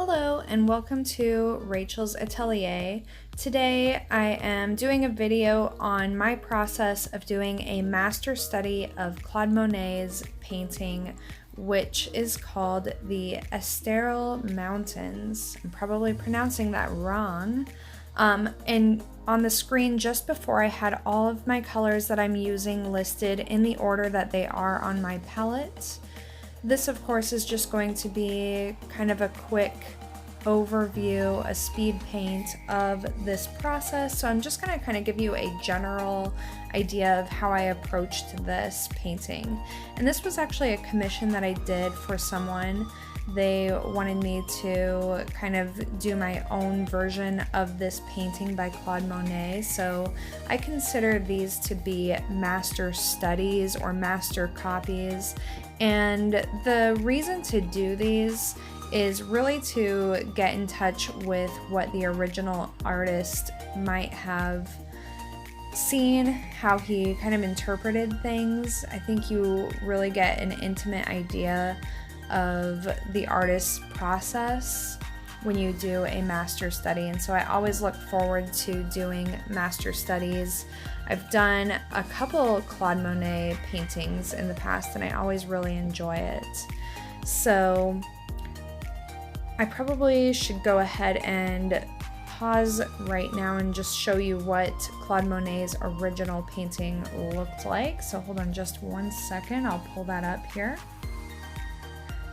Hello and welcome to Rachel's Atelier. Today I am doing a video on my process of doing a master study of Claude Monet's painting, which is called the Esterel Mountains. I'm probably pronouncing that wrong. And on the screen just before I had all of my colors that I'm using listed in the order that they are on my palette. This, of course, is just going to be kind of a quick overview, a speed paint of this process. So I'm just going to kind of give you a general idea of how I approached this painting. And this was actually a commission that I did for someone. They wanted me to kind of do my own version of this painting by Claude Monet. So I consider these to be master studies or master copies. And the reason to do these is really to get in touch with what the original artist might have seen, how he kind of interpreted things. I think you really get an intimate idea of the artist's process when you do a master study, and so I always look forward to doing master studies. I've done a couple Claude Monet paintings in the past and I always really enjoy it. So I probably should go ahead and pause right now and just show you what Claude Monet's original painting looked like. So hold on just one second, I'll pull that up here.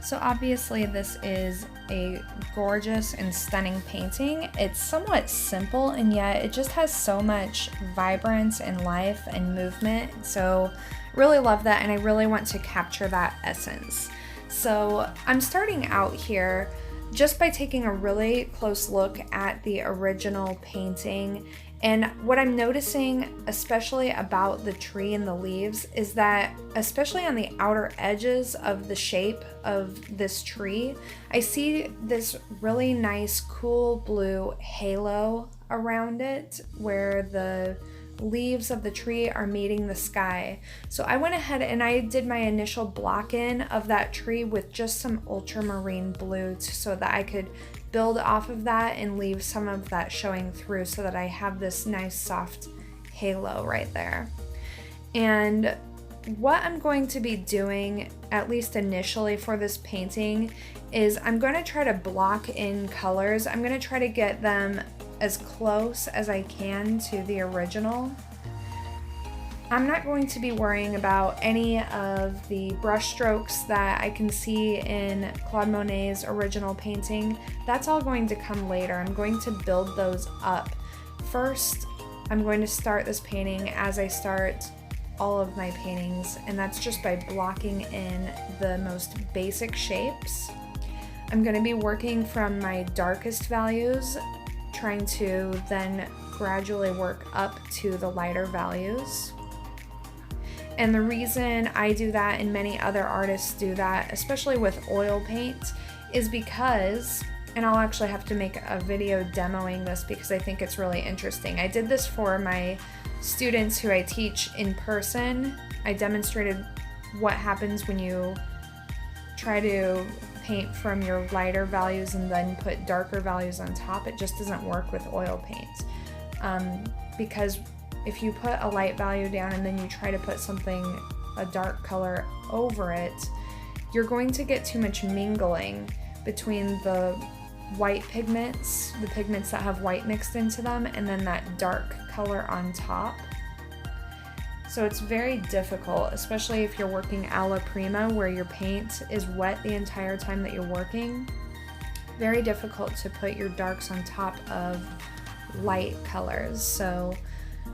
So obviously this is a gorgeous and stunning painting. It's somewhat simple and yet it just has so much vibrance and life and movement. So really love that and I really want to capture that essence. So I'm starting out here just by taking a really close look at the original painting. And what I'm noticing, especially about the tree and the leaves, is that especially on the outer edges of the shape of this tree, I see this really nice cool blue halo around it where the leaves of the tree are meeting the sky. So I went ahead and I did my initial block in of that tree with just some ultramarine blue so that I could build off of that and leave some of that showing through so that I have this nice soft halo right there. And what I'm going to be doing, at least initially for this painting, is I'm going to try to block in colors. I'm going to try to get them as close as I can to the original. I'm not going to be worrying about any of the brush strokes that I can see in Claude Monet's original painting. That's all going to come later. I'm going to build those up. First, I'm going to start this painting as I start all of my paintings, and that's just by blocking in the most basic shapes. I'm going to be working from my darkest values, trying to then gradually work up to the lighter values. And the reason I do that and many other artists do that, especially with oil paint, is because, and I'll actually have to make a video demoing this because I think it's really interesting. I did this for my students who I teach in person. I demonstrated what happens when you try to paint from your lighter values and then put darker values on top. It just doesn't work with oil paint. Because if you put a light value down and then you try to put a dark color over it, you're going to get too much mingling between the white pigments, the pigments that have white mixed into them, and then that dark color on top. So it's very difficult, especially if you're working alla prima where your paint is wet the entire time that you're working. Very difficult to put your darks on top of light colors. So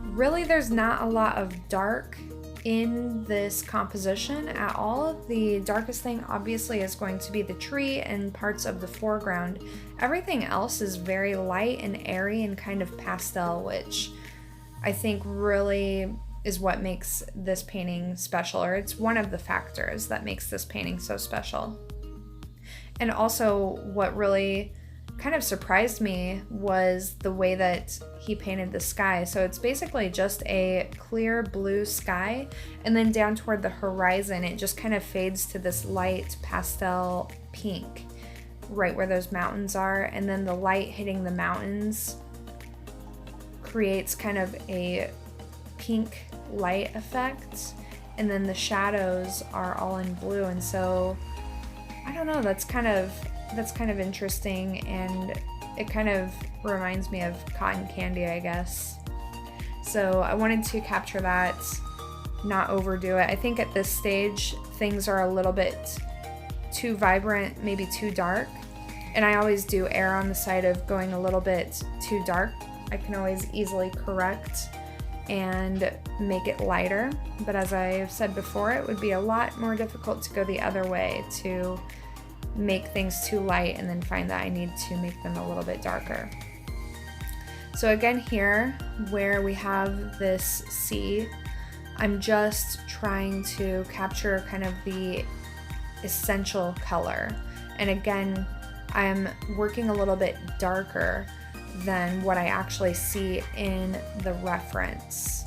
really there's not a lot of dark in this composition at all. The darkest thing obviously is going to be the tree and parts of the foreground. Everything else is very light and airy and kind of pastel, which I think really is what makes this painting special, or it's one of the factors that makes this painting so special. And also what really kind of surprised me was the way that he painted the sky. So it's basically just a clear blue sky, and then down toward the horizon it just kind of fades to this light pastel pink. right where those mountains are, and then the light hitting the mountains creates kind of a pink light effect, and then the shadows are all in blue. And so I don't know, that's kind of interesting, and it kind of reminds me of cotton candy, I guess. So I wanted to capture that, not overdo it. I think at this stage things are a little bit too vibrant, maybe too dark, and I always do err on the side of going a little bit too dark. I can always easily correct and make it lighter, but as I've said before, it would be a lot more difficult to go the other way, to make things too light and then find that I need to make them a little bit darker. So again, here where we have this sea, I'm just trying to capture kind of the essential color. And again, I'm working a little bit darker than what I actually see in the reference,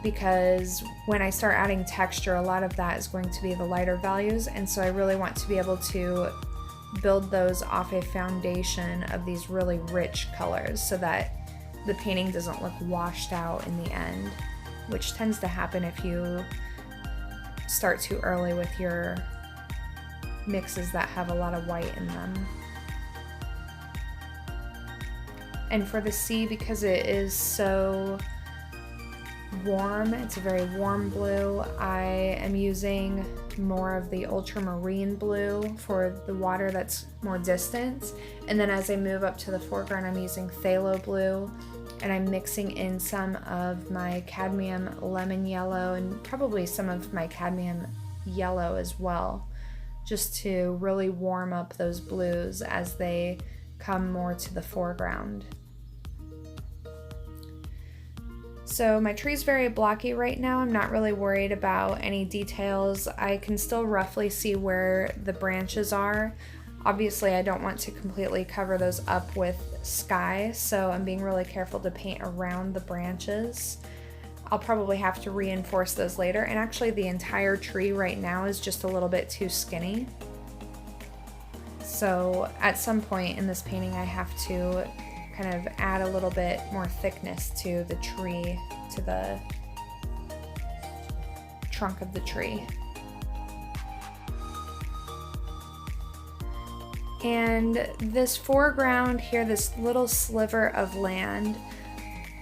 because when I start adding texture, a lot of that is going to be the lighter values, and so I really want to be able to build those off a foundation of these really rich colors so that the painting doesn't look washed out in the end, which tends to happen if you start too early with your mixes that have a lot of white in them. And for the sea, because it is so warm, it's a very warm blue, I am using more of the ultramarine blue for the water that's more distant. And then as I move up to the foreground, I'm using phthalo blue, and I'm mixing in some of my cadmium lemon yellow and probably some of my cadmium yellow as well, just to really warm up those blues as they come more to the foreground. So my tree's very blocky right now. I'm not really worried about any details. I can still roughly see where the branches are. Obviously, I don't want to completely cover those up with sky, so I'm being really careful to paint around the branches. I'll probably have to reinforce those later, and actually the entire tree right now is just a little bit too skinny. So at some point in this painting, I have to kind of add a little bit more thickness to the tree, to the trunk of the tree. And this foreground here, this little sliver of land,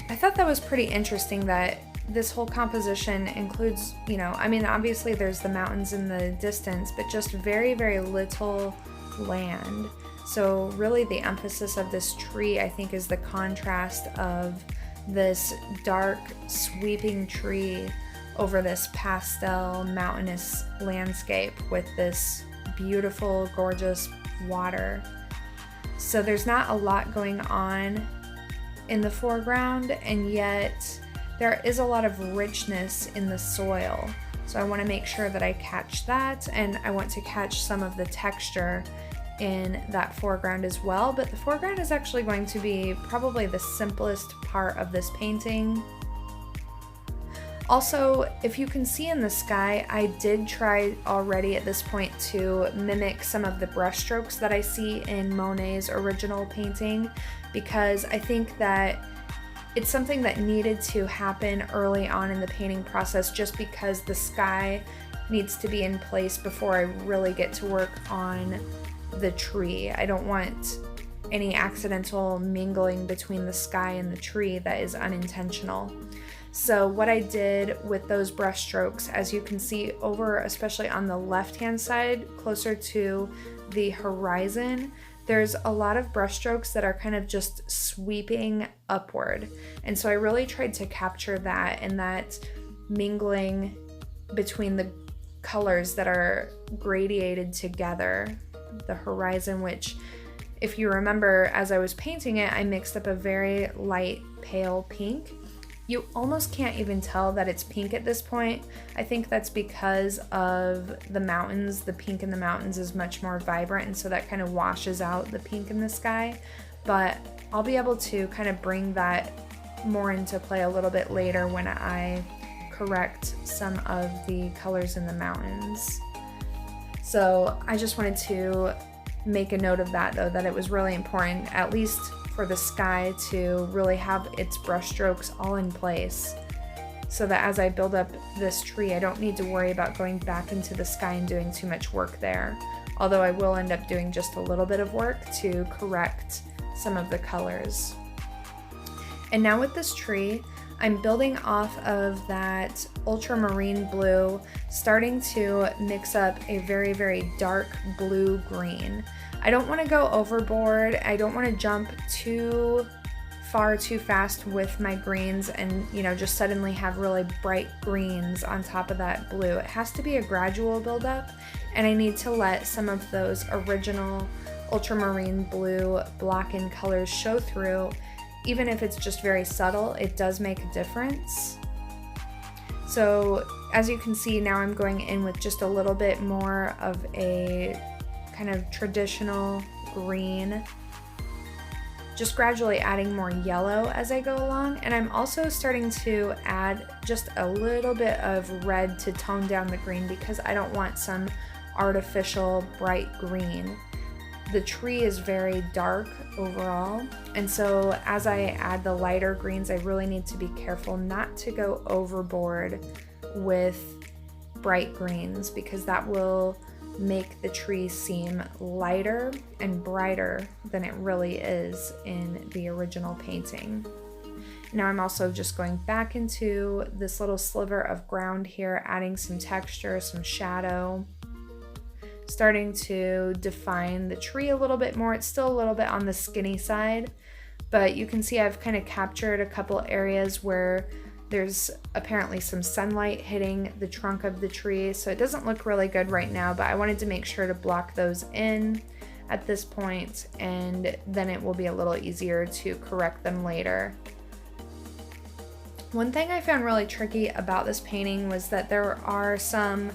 I thought that was pretty interesting that this whole composition includes, I mean, obviously there's the mountains in the distance, but just very, very little land. So really the emphasis of this tree, I think, is the contrast of this dark sweeping tree over this pastel mountainous landscape with this beautiful, gorgeous water. So there's not a lot going on in the foreground, and yet there is a lot of richness in the soil. So I want to make sure that I catch that, and I want to catch some of the texture in that foreground as well. But the foreground is actually going to be probably the simplest part of this painting. Also, if you can see in the sky, I did try already at this point to mimic some of the brushstrokes that I see in Monet's original painting, because I think that it's something that needed to happen early on in the painting process, just because the sky needs to be in place before I really get to work on the tree. I don't want any accidental mingling between the sky and the tree that is unintentional. So what I did with those brush strokes, as you can see over, especially on the left-hand side, closer to the horizon, there's a lot of brush strokes that are kind of just sweeping upward. And so I really tried to capture that, and that mingling between the colors that are gradiated together. The horizon, which, if you remember, as I was painting it, I mixed up a very light pale pink. You almost can't even tell that it's pink at this point. I think that's because of the mountains. The pink in the mountains is much more vibrant, and so that kind of washes out the pink in the sky. But I'll be able to kind of bring that more into play a little bit later when I correct some of the colors in the mountains. So I just wanted to make a note of that though, that it was really important, at least for the sky, to really have its brush strokes all in place, so that as I build up this tree, I don't need to worry about going back into the sky and doing too much work there. Although I will end up doing just a little bit of work to correct some of the colors. And now with this tree, I'm building off of that ultramarine blue, starting to mix up a very, very dark blue-green. I don't want to go overboard. I don't want to jump too far too fast with my greens and, you know, just suddenly have really bright greens on top of that blue. It has to be a gradual buildup, and I need to let some of those original ultramarine blue block-in colors show through. Even if it's just very subtle, it does make a difference. So as you can see, now I'm going in with just a little bit more of a kind of traditional green, just gradually adding more yellow as I go along. And I'm also starting to add just a little bit of red to tone down the green, because I don't want some artificial bright green. The tree is very dark overall, and so as I add the lighter greens, I really need to be careful not to go overboard with bright greens, because that will make the tree seem lighter and brighter than it really is in the original painting. Now I'm also just going back into this little sliver of ground here, adding some texture, some shadow, starting to define the tree a little bit more. It's still a little bit on the skinny side, but you can see I've kind of captured a couple areas where there's apparently some sunlight hitting the trunk of the tree, so it doesn't look really good right now, but I wanted to make sure to block those in at this point, and then it will be a little easier to correct them later. One thing I found really tricky about this painting was that there are some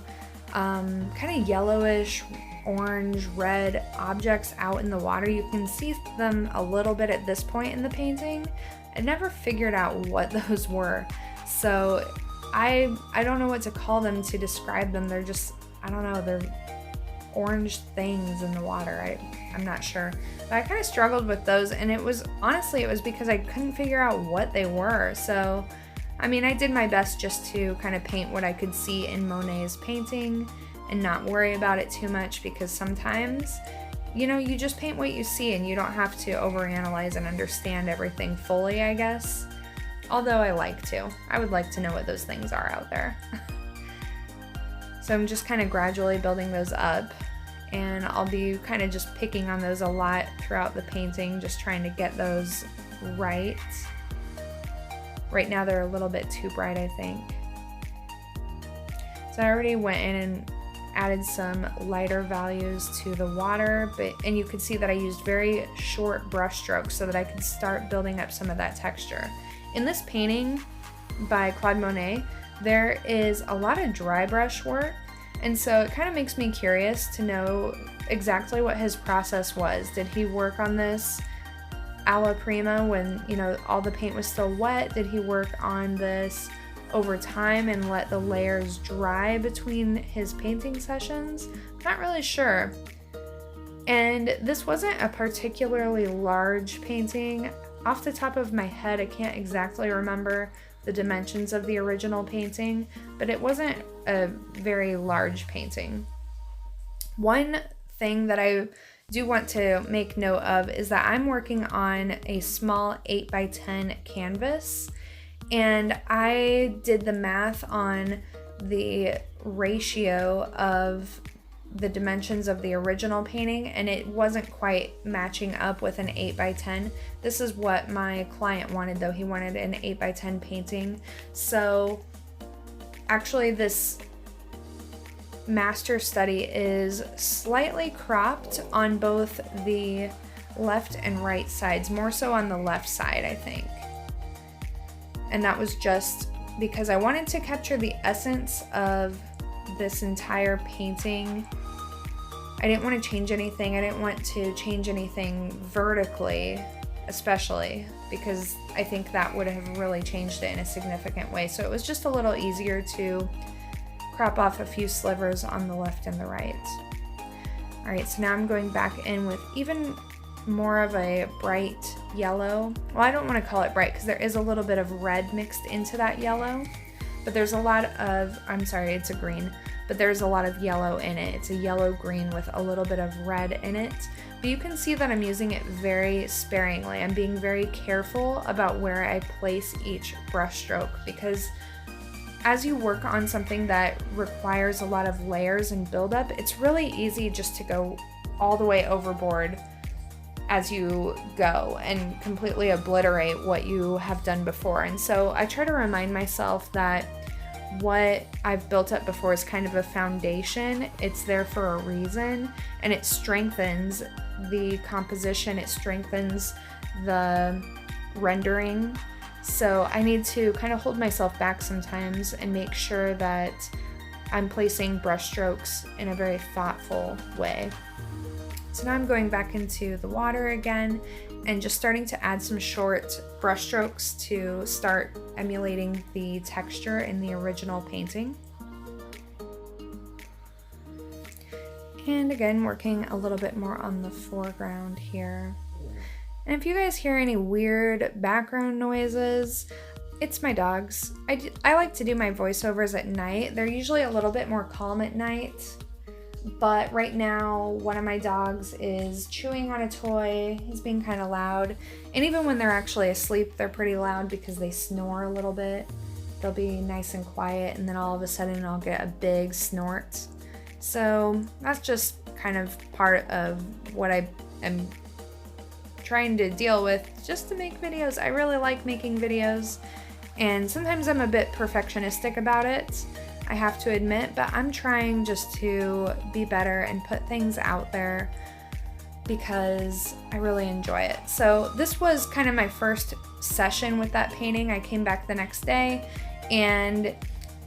kind of yellowish, orange, red objects out in the water. You can see them a little bit at this point in the painting. I never figured out what those were, so I don't know what to call them to describe them. They're just, I don't know, they're orange things in the water. I'm not sure, but I kind of struggled with those, and it was because I couldn't figure out what they were. So I mean, I did my best just to kind of paint what I could see in Monet's painting and not worry about it too much, because sometimes, you know, you just paint what you see and you don't have to overanalyze and understand everything fully, I guess. Although I would like to know what those things are out there. So I'm just kind of gradually building those up, and I'll be kind of just picking on those a lot throughout the painting, just trying to get those right. Right now they're a little bit too bright, I think. So I already went in and added some lighter values to the water, and you could see that I used very short brush strokes so that I could start building up some of that texture. In this painting by Claude Monet, there is a lot of dry brush work, and so it kind of makes me curious to know exactly what his process was. Did he work on this alla prima when, you know, all the paint was still wet? Did he work on this over time and let the layers dry between his painting sessions? Not really sure. And this wasn't a particularly large painting. Off the top of my head, I can't exactly remember the dimensions of the original painting, but it wasn't a very large painting. One thing that I do want to make note of is that I'm working on a small 8x10 canvas, and I did the math on the ratio of the dimensions of the original painting, and it wasn't quite matching up with an 8x10. This is what my client wanted though. He wanted an 8x10 painting. So actually this master study is slightly cropped on both the left and right sides, more so on the left side, I think. And that was just because I wanted to capture the essence of this entire painting. I didn't want to change anything. I didn't want to change anything vertically, especially because I think that would have really changed it in a significant way. So it was just a little easier to crop off a few slivers on the left and the right. All right, so now I'm going back in with even more of a bright yellow. Well, I don't want to call it bright because there is a little bit of red mixed into that yellow, but there's a lot of, I'm sorry, it's a green, but there's a lot of yellow in it. It's a yellow-green with a little bit of red in it. But you can see that I'm using it very sparingly. I'm being very careful about where I place each brush stroke, because as you work on something that requires a lot of layers and buildup, it's really easy just to go all the way overboard as you go and completely obliterate what you have done before. And so I try to remind myself that what I've built up before is kind of a foundation. It's there for a reason, and it strengthens the composition, it strengthens the rendering. So I need to kind of hold myself back sometimes and make sure that I'm placing brush strokes in a very thoughtful way. So now I'm going back into the water again and just starting to add some short brush strokes to start emulating the texture in the original painting. And again, working a little bit more on the foreground here. And if you guys hear any weird background noises, it's my dogs. I like to do my voiceovers at night. They're usually a little bit more calm at night. But right now, one of my dogs is chewing on a toy. He's being kind of loud. And even when they're actually asleep, they're pretty loud because they snore a little bit. They'll be nice and quiet, and then all of a sudden I'll get a big snort. So that's just kind of part of what I am trying to deal with just to make videos. I really like making videos, and sometimes I'm a bit perfectionistic about it, I have to admit, but I'm trying just to be better and put things out there because I really enjoy it. So this was kind of my first session with that painting. I came back the next day, and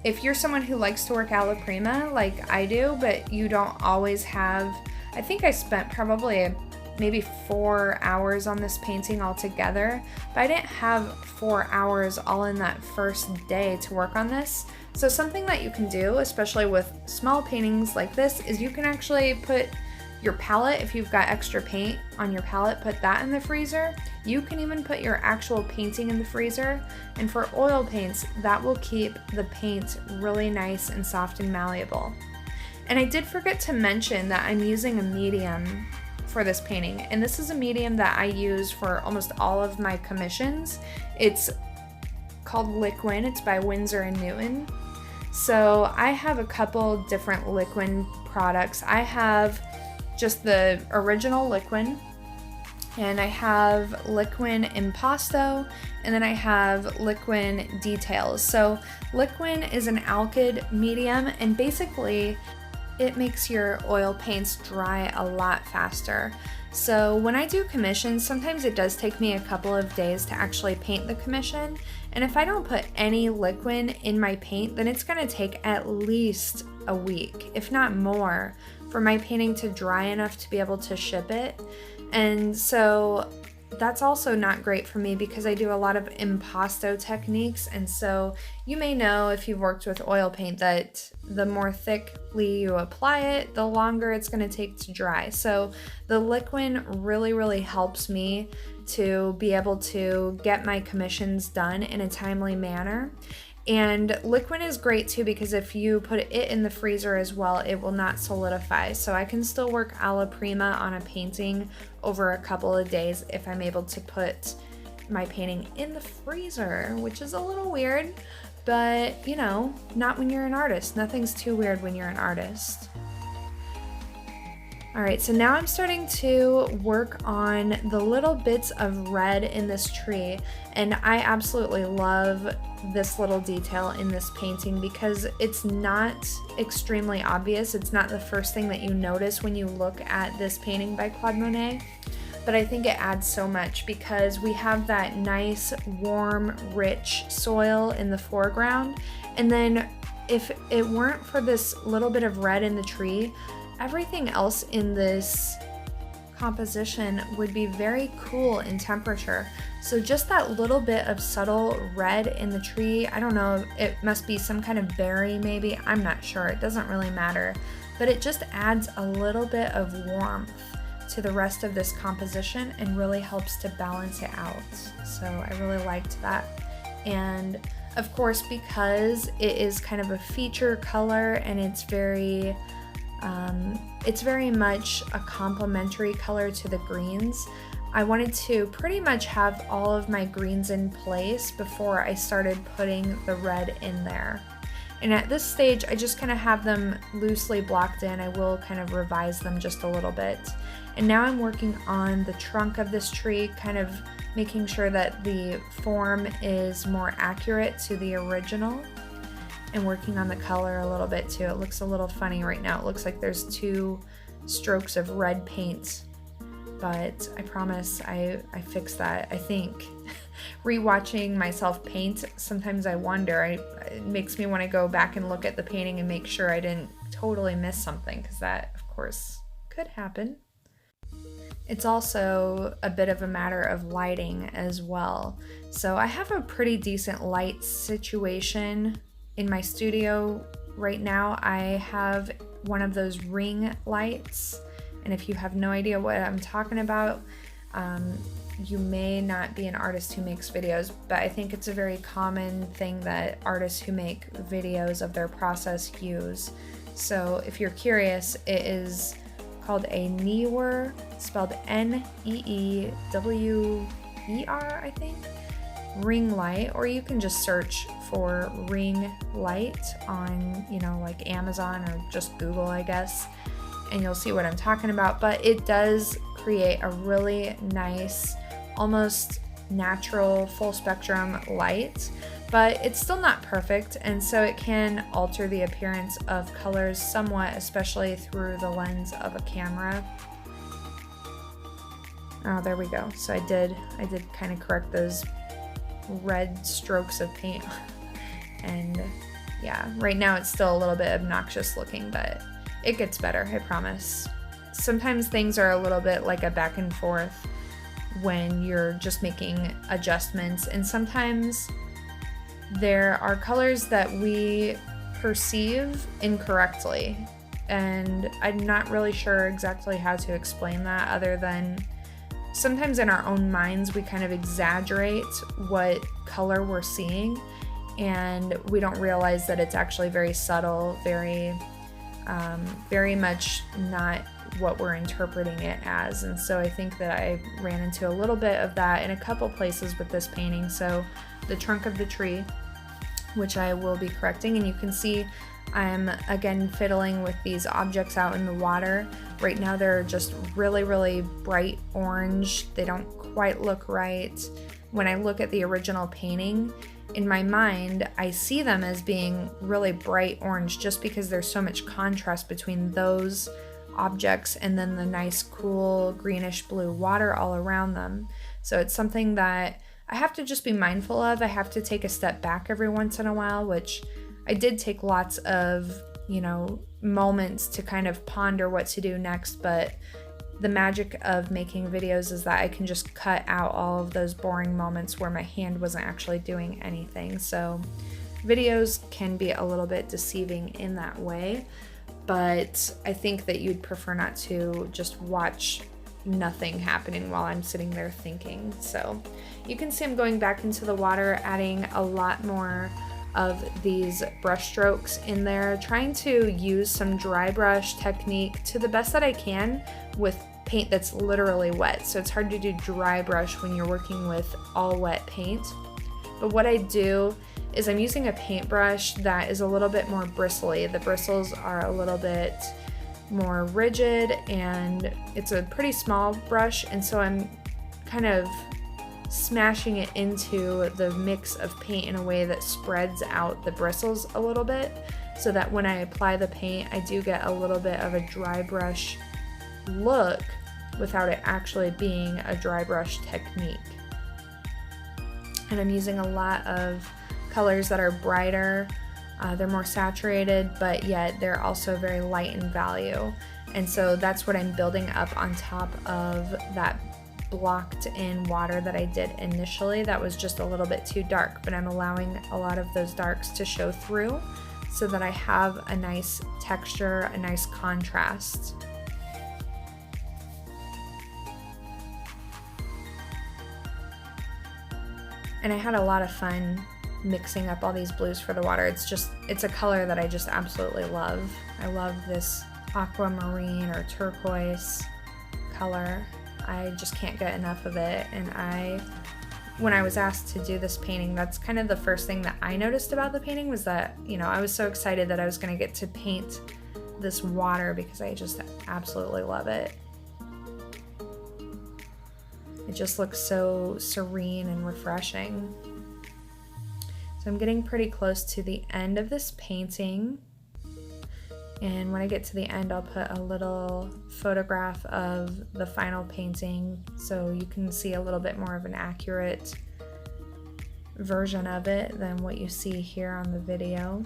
if you're someone who likes to work a la prima like I do, but you don't always have, I think I spent probably maybe 4 hours on this painting altogether, but I didn't have 4 hours all in that first day to work on this. So something that you can do, especially with small paintings like this, is you can actually put your palette, if you've got extra paint on your palette, put that in the freezer. You can even put your actual painting in the freezer. And for oil paints, that will keep the paint really nice and soft and malleable. And I did forget to mention that I'm using a medium for this painting, and this is a medium that I use for almost all of my commissions. It's called Liquin. It's by Winsor & Newton. So I have a couple different Liquin products. I have just the original Liquin, and I have Liquin Impasto, and then I have Liquin Details. So Liquin is an alkyd medium, and basically it makes your oil paints dry a lot faster. So when I do commissions, sometimes it does take me a couple of days to actually paint the commission, and if I don't put any Liquin in my paint, then it's gonna take at least a week, if not more, for my painting to dry enough to be able to ship it. And so that's also not great for me because I do a lot of impasto techniques, and so you may know if you've worked with oil paint that the more thickly you apply it, the longer it's going to take to dry. So the Liquin really helps me to be able to get my commissions done in a timely manner. And Liquin is great too because if you put it in the freezer as well, it will not solidify. So I can still work a la prima on a painting over a couple of days if I'm able to put my painting in the freezer, which is a little weird, but you know, not when you're an artist. Nothing's too weird when you're an artist. All right, so now I'm starting to work on the little bits of red in this tree, and I absolutely love this little detail in this painting because it's not extremely obvious. It's not the first thing that you notice when you look at this painting by Claude Monet, but I think it adds so much because we have that nice, warm, rich soil in the foreground, and then if it weren't for this little bit of red in the tree, everything else in this composition would be very cool in temperature. So just that little bit of subtle red in the tree, I don't know, it must be some kind of berry maybe, I'm not sure, it doesn't really matter. but it just adds a little bit of warmth to the rest of this composition and really helps to balance it out. So I really liked that. And of course, because it is kind of a feature color and it's very much a complementary color to the greens, I wanted to pretty much have all of my greens in place before I started putting the red in there. And at this stage, I just kind of have them loosely blocked in. I will kind of revise them just a little bit. And now I'm working on the trunk of this tree, kind of making sure that the form is more accurate to the original, and working on the color a little bit too. It looks a little funny right now. It looks like there's 2 strokes of red paint, but I promise I fixed that, I think. Rewatching myself paint, sometimes I wonder, it makes me want to go back and look at the painting and make sure I didn't totally miss something, because that, of course, could happen. It's also a bit of a matter of lighting as well. So I have a pretty decent light situation in my studio right now. I have one of those ring lights, and if you have no idea what I'm talking about, you may not be an artist who makes videos, but I think it's a very common thing that artists who make videos of their process use. So if you're curious, it is called a Neewer, spelled Neewer, I think, ring light, or you can just search for ring light on, like Amazon or just Google, I guess, and you'll see what I'm talking about. But it does create a really nice, almost natural full spectrum light, but it's still not perfect, and so it can alter the appearance of colors somewhat, especially through the lens of a camera. Oh, there we go. So I did kind of correct those red strokes of paint. And yeah, right now it's still a little bit obnoxious looking, but it gets better, I promise. Sometimes things are a little bit like a back and forth when you're just making adjustments, and sometimes there are colors that we perceive incorrectly, and I'm not really sure exactly how to explain that, other than sometimes in our own minds we kind of exaggerate what color we're seeing, and we don't realize that it's actually very subtle, very much not what we're interpreting it as. And so I think that I ran into a little bit of that in a couple places with this painting. So the trunk of the tree, which I will be correcting, and you can see I'm again fiddling with these objects out in the water. Right now they're just really, really bright orange. They don't quite look right. When I look at the original painting, in my mind, I see them as being really bright orange just because there's so much contrast between those objects and then the nice, cool, greenish blue water all around them. So it's something that I have to just be mindful of. I have to take a step back every once in a while, which I did take lots of, moments to kind of ponder what to do next, but the magic of making videos is that I can just cut out all of those boring moments where my hand wasn't actually doing anything. So videos can be a little bit deceiving in that way, but I think that you'd prefer not to just watch nothing happening while I'm sitting there thinking. So you can see I'm going back into the water, adding a lot more of these brush strokes in there, trying to use some dry brush technique to the best that I can with paint that's literally wet. So it's hard to do dry brush when you're working with all wet paint. But what I do is I'm using a paintbrush that is a little bit more bristly. The bristles are a little bit more rigid, and it's a pretty small brush, and so I'm kind of smashing it into the mix of paint in a way that spreads out the bristles a little bit, so that when I apply the paint, I do get a little bit of a dry brush look without it actually being a dry brush technique. And I'm using a lot of colors that are brighter, they're more saturated, but yet they're also very light in value. And so that's what I'm building up on top of that blocked in water that I did initially. That was just a little bit too dark, but I'm allowing a lot of those darks to show through so that I have a nice texture, a nice contrast. And I had a lot of fun mixing up all these blues for the water. It's a color that I just absolutely love. I love this aquamarine or turquoise color. I just can't get enough of it. And when I was asked to do this painting, that's kind of the first thing that I noticed about the painting, was that, you know, I was so excited that I was gonna get to paint this water because I just absolutely love it. It just looks so serene and refreshing. So I'm getting pretty close to the end of this painting. And when I get to the end, I'll put a little photograph of the final painting so you can see a little bit more of an accurate version of it than what you see here on the video.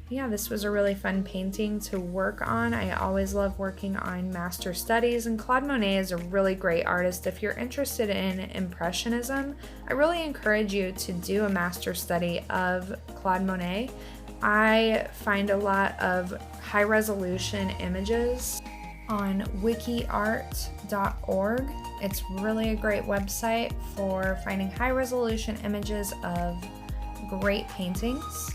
Yeah, this was a really fun painting to work on. I always love working on master studies, and Claude Monet is a really great artist. If you're interested in impressionism, I really encourage you to do a master study of Claude Monet. I find a lot of high resolution images on wikiart.org. It's really a great website for finding high resolution images of great paintings.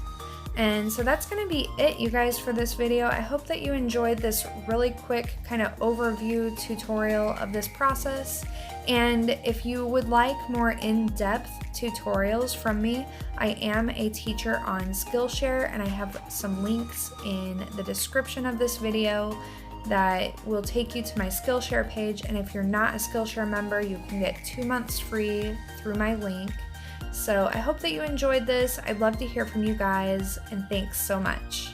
And so that's going to be it, you guys, for this video. I hope that you enjoyed this really quick kind of overview tutorial of this process. And if you would like more in-depth tutorials from me, I am a teacher on Skillshare, and I have some links in the description of this video that will take you to my Skillshare page. And if you're not a Skillshare member, you can get 2 months free through my link. So I hope that you enjoyed this. I'd love to hear from you guys, and thanks so much.